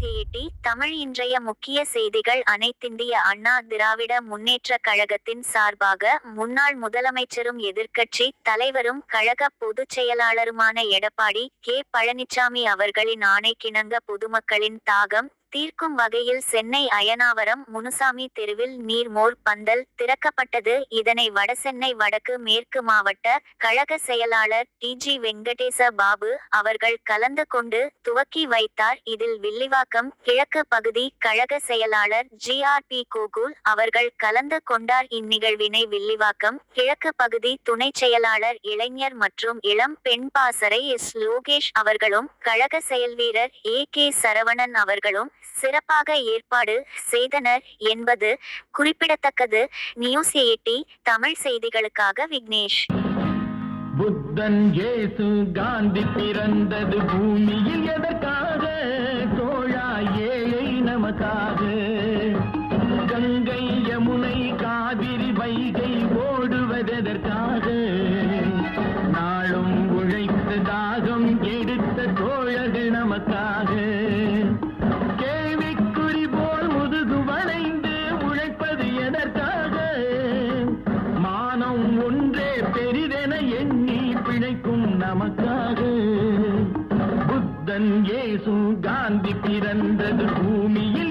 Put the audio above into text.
News 18 Tamil இன்றைய முக்கிய செய்திகள். அனைத்திந்திய அண்ணா திராவிட முன்னேற்றக் கழகத்தின் சார்பாக முன்னாள் முதலமைச்சரும் எதிர்க்கட்சி தலைவரும் கழக பொதுச் செயலாளருமான எடப்பாடி கே பழனிசாமி அவர்களின் ஆணைக்கிணங்க பொதுமக்களின் தாகம் தீர்க்கும் வகையில் சென்னை அயனாவரம் முனுசாமி தெருவில் நீர்மோர் பந்தல் திறக்கப்பட்டது. இதனை வடசென்னை வடக்கு மேற்கு மாவட்ட கழக செயலாளர் டி.ஜி. வெங்கடேச பாபு அவர்கள் கலந்து கொண்டு துவக்கி வைத்தார். இதில் வில்லிவாக்கம் கிழக்கு பகுதி கழக செயலாளர் ஜி.ஆர்.பி. கோகுல் அவர்கள் கலந்து கொண்டார். இந்நிகழ்வினை வில்லிவாக்கம் கிழக்கு பகுதி துணை செயலாளர் இளைஞர் மற்றும் இளம் பெண் பாசறை எஸ். லோகேஷ் அவர்களும் கழக செயல்வீரர் ஏ.கே. சரவணன் அவர்களும் சிறப்பாக ஏற்பாடு செய்தனர் என்பது குறிப்பிடத்தக்கது. நியூஸ் 18 தமிழ் செய்திகளுக்காக விக்னேஷ். புத்தன் இயேசு காந்தி பிறந்தது பூமியில் எதற்காக? தோழா ஏழை நமக்காக. கங்கை யமுனை காவிரி வைகை ஓடுவதற்காக. நாளும் உழைத்த தாகம் எடுத்த தோழர்கள் நமக்காக. கேள்விக்குறி போல் முதுகு வளைந்து உழைப்பது எதற்காக? மானம் ஒன்றே பெரிதென எண்ணி பிழைக்கும் நமக்காக. புத்தன் இயேசு காந்தி பிறந்தது பூமியில்